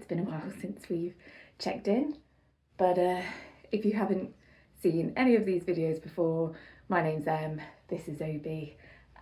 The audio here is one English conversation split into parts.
it's been a while since we've checked in, but if you haven't seen any of these videos before, my name's Em, this is Obi,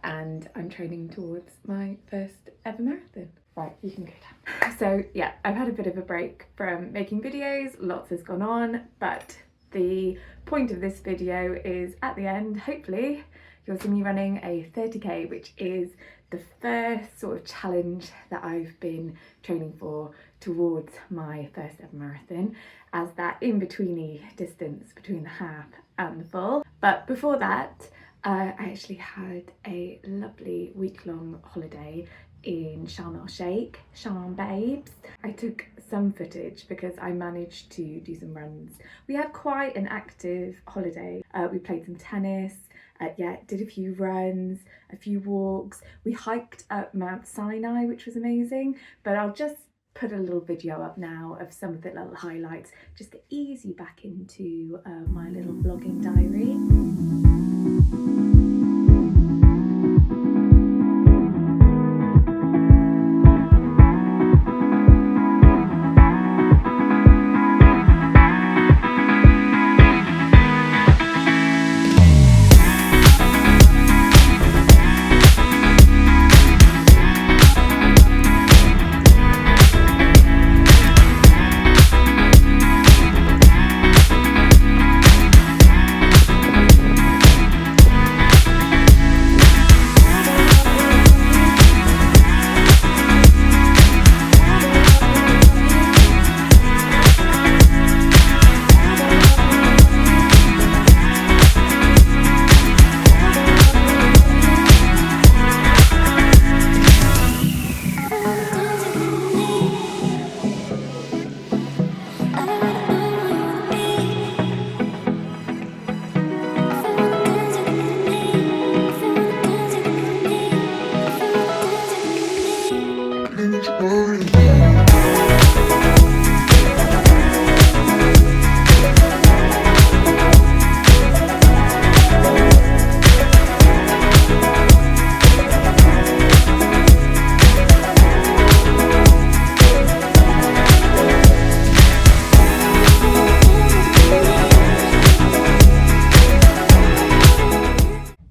and I'm training towards my first ever marathon. Right, you can go down. So yeah, I've had a bit of a break from making videos, lots has gone on, but the point of this video is at the end, hopefully, you'll see me running a 30k, which is the first sort of challenge that I've been training for towards my first ever marathon, as that in-betweeny distance between the half and the full. But before that, I actually had a lovely week-long holiday in Sharm el-Sheikh, Sharm Babes. I took some footage because I managed to do some runs. We had quite an active holiday. We played some tennis, did a few runs, a few walks. We hiked up Mount Sinai, which was amazing, but I'll just put a little video up now of some of the little highlights just to ease you back into my little vlogging diary.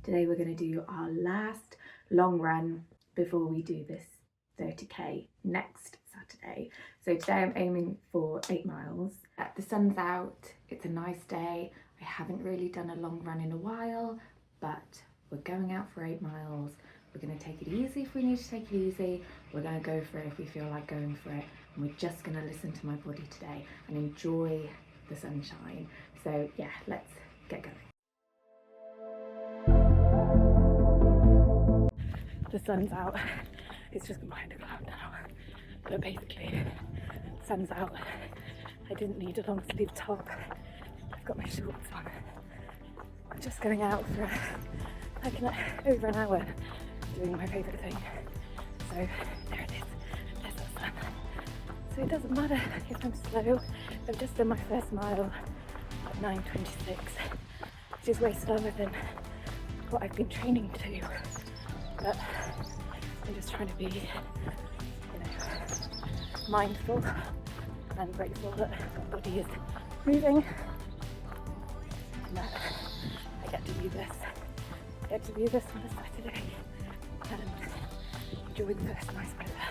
Today we're going to do our last long run before we do this 30k next Saturday. So today I'm aiming for 8 miles. The sun's out, it's a nice day. I haven't really done a long run in a while, but we're going out for 8 miles. We're going to take it easy if we need to take it easy. We're going to go for it if we feel like going for it. And we're just going to listen to my body today and enjoy the sunshine. So yeah, let's get going. The sun's out. It's just behind a cloud now. But basically, sun's out. I didn't need a long sleeve top. I've got my shorts on. I'm just going out for like over an hour doing my favourite thing. So there it is. There's the sun. So it doesn't matter if I'm slow. I've just done my first mile at 9:26, which is way slower than what I've been training to. But I'm just trying to be, mindful and grateful that my body is moving and that I get to do this. I get to do this on a Saturday and enjoy the first nice weather.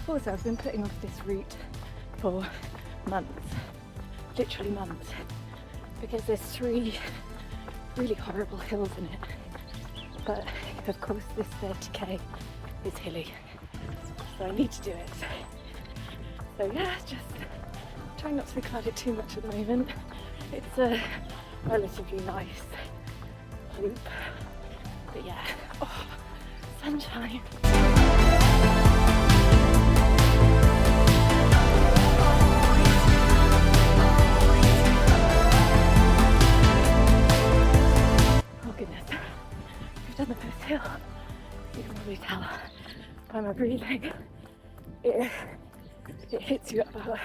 Also, I've been putting off this route for months. Literally months, because there's 3 really horrible hills in it, but of course this 30k is hilly, so I need to do it. So yeah, just trying not to think about it too much at the moment. It's a relatively nice loop, but yeah, oh, sunshine. Done the first hill. You can probably tell by my breathing. It hits you at about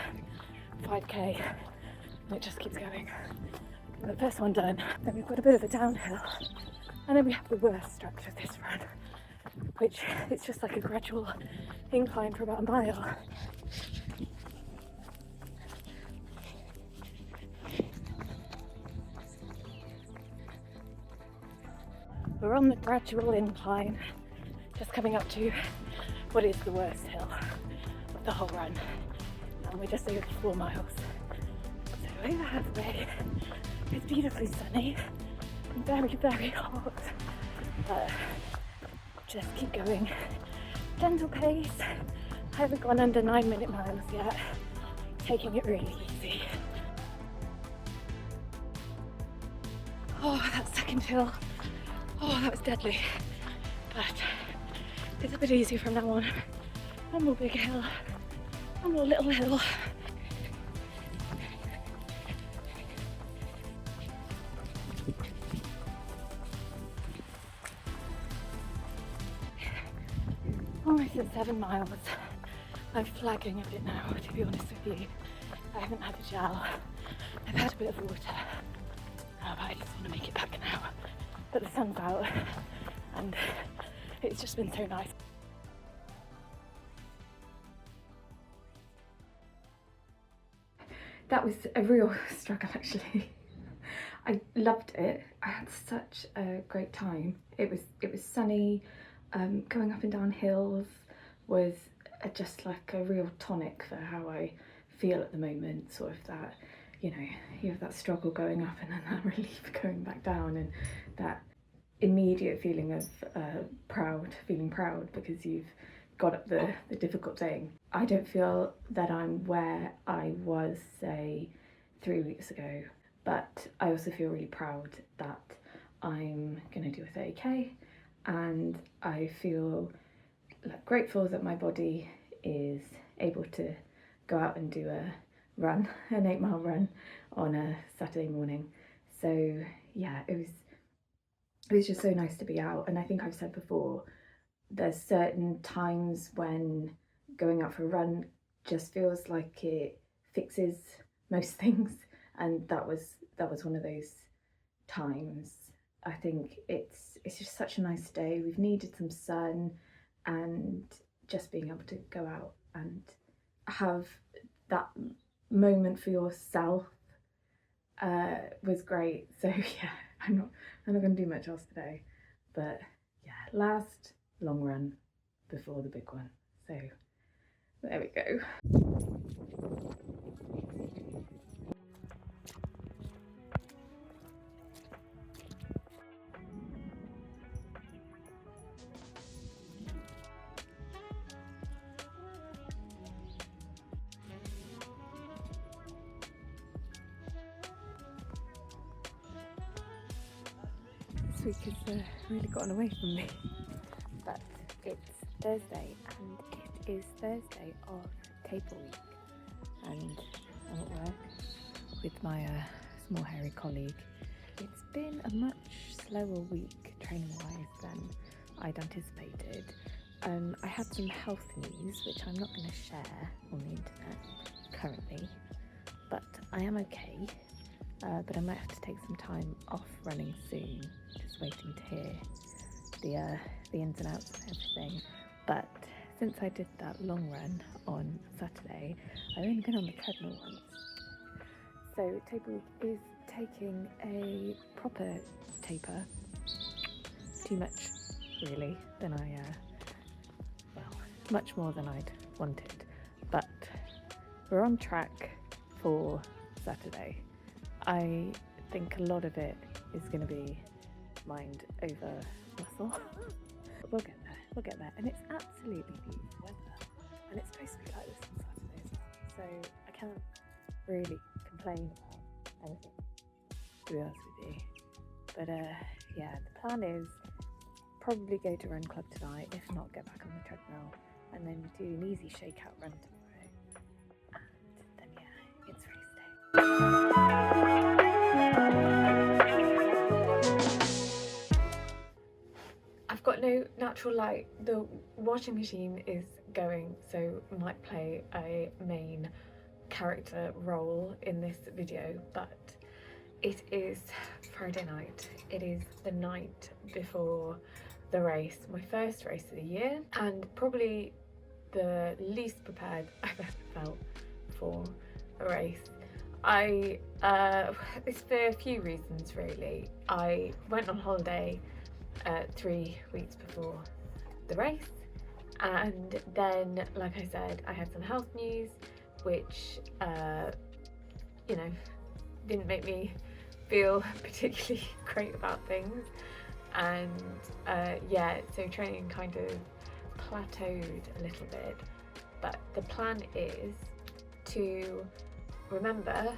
5k and it just keeps going. The first one done, then we've got a bit of a downhill, and then we have the worst stretch of this run, which it's just like a gradual incline for about a mile. We're on the gradual incline, just coming up to what is the worst hill of the whole run, and we're just over 4 miles. So over halfway, it's beautifully sunny and very, very hot, but just keep going. Gentle pace. I haven't gone under 9-minute miles yet, taking it really easy. Oh, that second hill. Oh, that was deadly, but it's a bit easier from now on. One more big hill, one more little hill. Almost at 7 miles. I'm flagging a bit now, to be honest with you. I haven't had a gel. I've had a bit of water, but I just want to make it back now. But the sun's out and it's just been so nice. That was a real struggle actually. I loved it. I had such a great time. It was sunny, going up and down hills was just like a real tonic for how I feel at the moment, sort of that, you know, you have that struggle going up and then that relief going back down, and that immediate feeling of feeling proud because you've got up the difficult thing. I don't feel that I'm where I was, say, 3 weeks ago, but I also feel really proud that I'm going to do a 30k, and I feel like grateful that my body is able to go out and do a run, an 8-mile run on a Saturday morning. So yeah, it was just so nice to be out. And I think I've said before, there's certain times when going out for a run just feels like it fixes most things, and that was one of those times. I think it's just such a nice day. We've needed some sun, and just being able to go out and have that moment for yourself was great. So yeah, I'm not going to do much else today, but yeah, last long run before the big one. So there we go. This week has really gotten away from me, but it's Thursday and it is Thursday of taper week, and I'm at work with my small hairy colleague. It's been a much slower week training wise than I'd anticipated. I had some health news which I'm not going to share on the internet currently, but I am okay. But I might have to take some time off running soon, just waiting to hear the ins and outs of everything. But since I did that long run on Saturday, I've only been on the treadmill once. So taper week is taking a proper taper, too much really than much more than I'd wanted. But we're on track for Saturday. I think a lot of it is going to be mind over muscle. But we'll get there. And it's absolutely beautiful weather. And it's supposed to be like this on Saturday as well. So I can't really complain about anything, to be honest with you. But yeah, the plan is probably go to run club tonight, if not get back on the treadmill, and then do an easy shakeout run tomorrow. And then yeah, it's race day. I've got no natural light. The washing machine is going, so I might play a main character role in this video, but It is Friday night. It is the night before the race, my first race of the year, and probably the least prepared I've ever felt for a race. It's for a few reasons really. I went on holiday 3 weeks before the race, and then, like I said, I had some health news which you know, didn't make me feel particularly great about things, and yeah, so training kind of plateaued a little bit. But the plan is to remember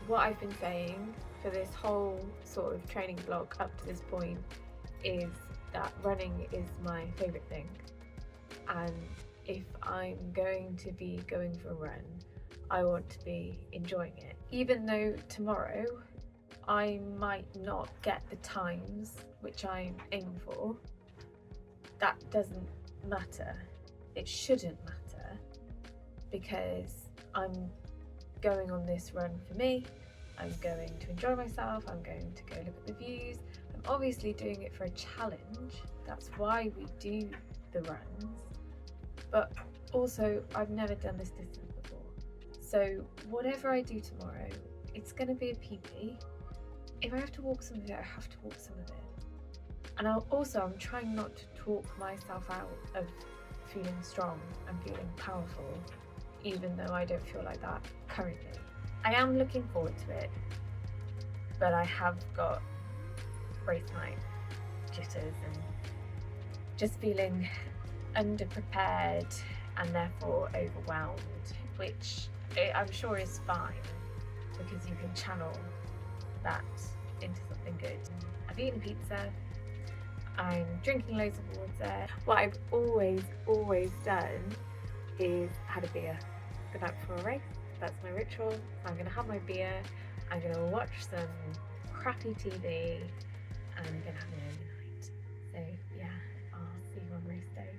what I've been saying for this whole sort of training block up to this point, is that running is my favourite thing, and if I'm going to be going for a run, I want to be enjoying it. Even though tomorrow I might not get the times which I'm aiming for, that doesn't matter. It shouldn't matter, because I'm going on this run for me. I'm going to enjoy myself. I'm going to go look at the views. I'm obviously doing it for a challenge. That's why we do the runs. But also, I've never done this distance before. So whatever I do tomorrow, it's going to be a PB. If I have to walk some of it, I have to walk some of it. And I'm trying not to talk myself out of feeling strong and feeling powerful, even though I don't feel like that currently. I am looking forward to it, but I have got race night jitters and just feeling underprepared and therefore overwhelmed, which I'm sure is fine, because you can channel that into something good. I've eaten pizza, I'm drinking loads of water. What I've always done is had a beer the night before a race. That's my ritual. I'm gonna have my beer, I'm gonna watch some crappy TV, and I'm gonna have an early night. So yeah, I'll see you on race day.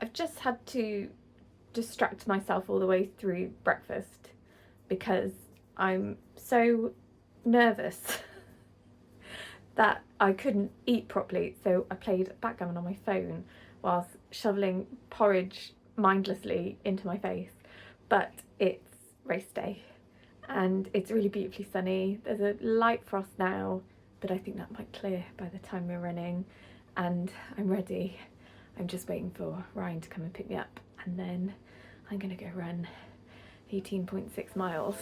I've just had to distract myself all the way through breakfast because I'm so nervous that I couldn't eat properly, so I played backgammon on my phone whilst shoveling porridge mindlessly into my face. But it's race day and it's really beautifully sunny. There's a light frost now, but I think that might clear by the time we're running, and I'm ready. I'm just waiting for Ryan to come and pick me up, and then I'm gonna go run 18.6 miles.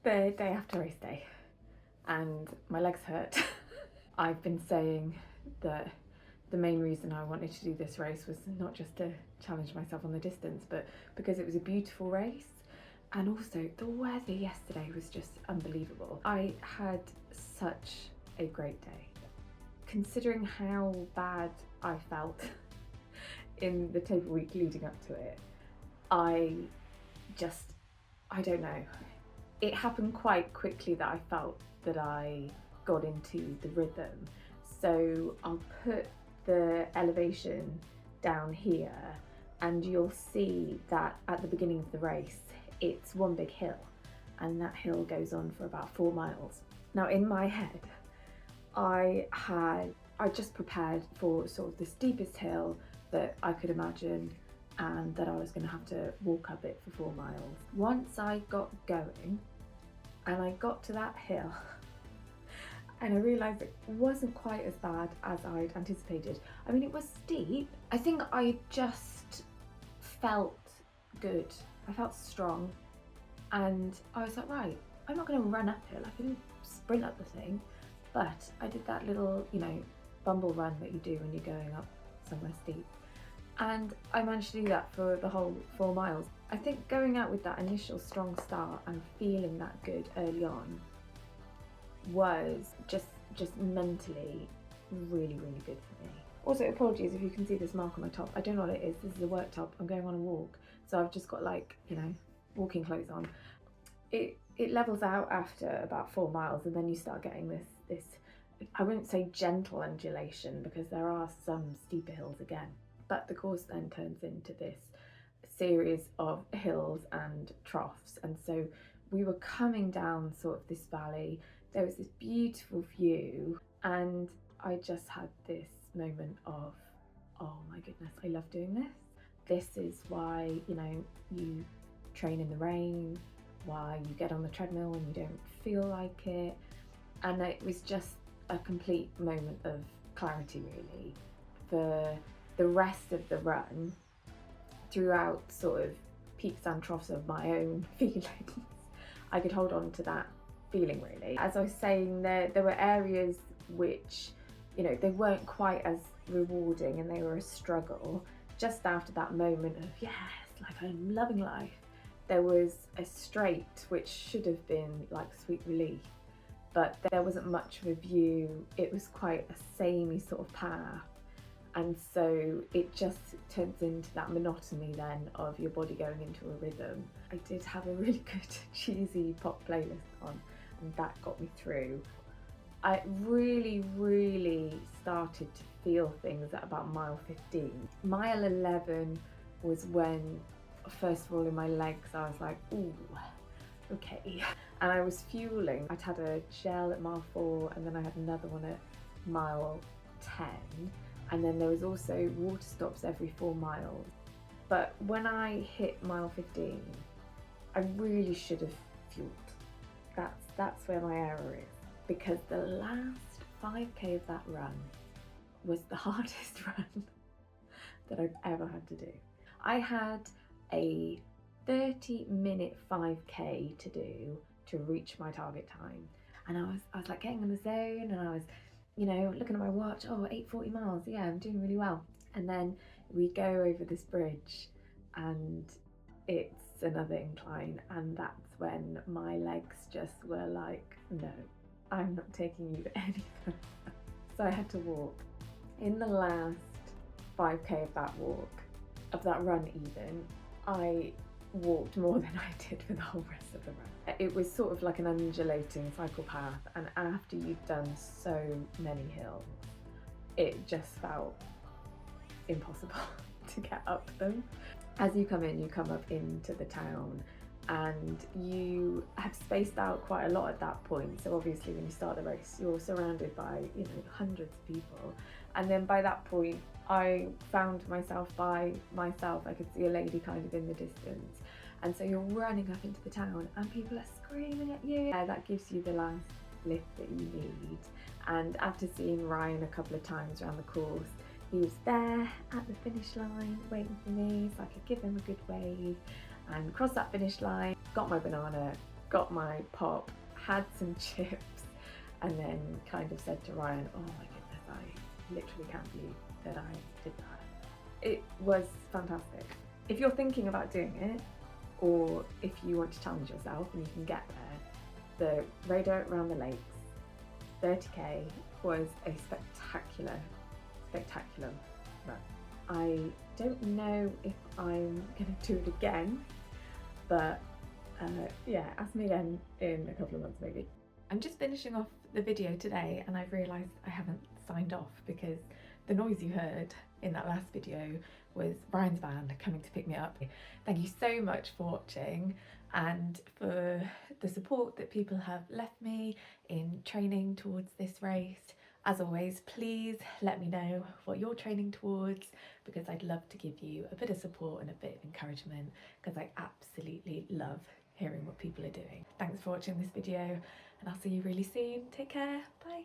the day after race day and my legs hurt. I've been saying that the main reason I wanted to do this race was not just to challenge myself on the distance, but because it was a beautiful race. And also the weather yesterday was just unbelievable. I had such a great day. Considering how bad I felt in the taper week leading up to it, I don't know. It happened quite quickly that I felt that I got into the rhythm. So I'll put the elevation down here and you'll see that at the beginning of the race, it's one big hill and that hill goes on for about 4 miles. Now in my head, I just prepared for sort of the steepest hill that I could imagine and that I was going to have to walk up it for 4 miles. Once I got going and I got to that hill and I realised it wasn't quite as bad as I'd anticipated. I mean, it was steep. I think I just felt good. I felt strong and I was like, right, I'm not going to run uphill. I can sprint up the thing. But I did that little, bumble run that you do when you're going up somewhere steep. And I managed to do that for the whole 4 miles. I think going out with that initial strong start and feeling that good early on was just mentally really, really good for me. Also, apologies if you can see this mark on my top. I don't know what it is. This is a work top. I'm going on a walk. So I've just got walking clothes on. It levels out after about 4 miles and then you start getting this, I wouldn't say gentle undulation because there are some steeper hills again. But the course then turns into this series of hills and troughs. And so we were coming down sort of this valley. There was this beautiful view and I just had this moment of, oh my goodness, I love doing this. This is why, you train in the rain, why you get on the treadmill when you don't feel like it. And it was just a complete moment of clarity really. For the rest of the run, throughout sort of peaks and troughs of my own feelings, I could hold on to that feeling really. As I was saying, there were areas which, they weren't quite as rewarding and they were a struggle. Just after that moment of, yes, like I'm loving life, there was a straight which should have been like sweet relief, but there wasn't much of a view. It was quite a samey sort of path. And so it just turns into that monotony then of your body going into a rhythm. I did have a really good cheesy pop playlist on and that got me through. I really, really started to feel things at about mile 15. Mile 11 was when, first of all in my legs, I was like, ooh, okay. And I was fueling. I'd had a gel at mile 4 and then I had another one at mile 10. And then there was also water stops every 4 miles. But when I hit mile 15, I really should have fueled. That's where my error is. Because the last 5k of that run was the hardest run that I've ever had to do. I had a 30-minute 5k to do to reach my target time. And I was like getting in the zone and I was, looking at my watch, 8:40 miles, yeah, I'm doing really well. And then we go over this bridge and it's another incline and that's when my legs just were like, no, I'm not taking you any further. So I had to walk. In the last 5k of that run even, I walked more than I did for the whole rest of the run. It was sort of like an undulating cycle path, and after you've done so many hills, it just felt impossible to get up them. As you come up into the town and you have spaced out quite a lot at that point. So obviously when you start the race, you're surrounded by, hundreds of people. And then by that point, I found myself by myself. I could see a lady kind of in the distance. And so you're running up into the town and people are screaming at you. That gives you the last lift that you need. And after seeing Ryan a couple of times around the course, he was there at the finish line waiting for me so I could give him a good wave and cross that finish line, got my banana, got my pop, had some chips, and then kind of said to Ryan, oh my goodness, I literally can't believe that I did that. It was fantastic. If you're thinking about doing it, or if you want to challenge yourself and you can get there, the Rhayader around the lakes 30k was a spectacular run. I don't know if I'm going to do it again, but yeah, ask me again in a couple of months maybe. I'm just finishing off the video today and I've realised I haven't signed off because the noise you heard in that last video was Ryan's van coming to pick me up. Thank you so much for watching and for the support that people have left me in training towards this race. As always, please let me know what you're training towards because I'd love to give you a bit of support and a bit of encouragement because I absolutely love hearing what people are doing. Thanks for watching this video and I'll see you really soon. Take care, bye.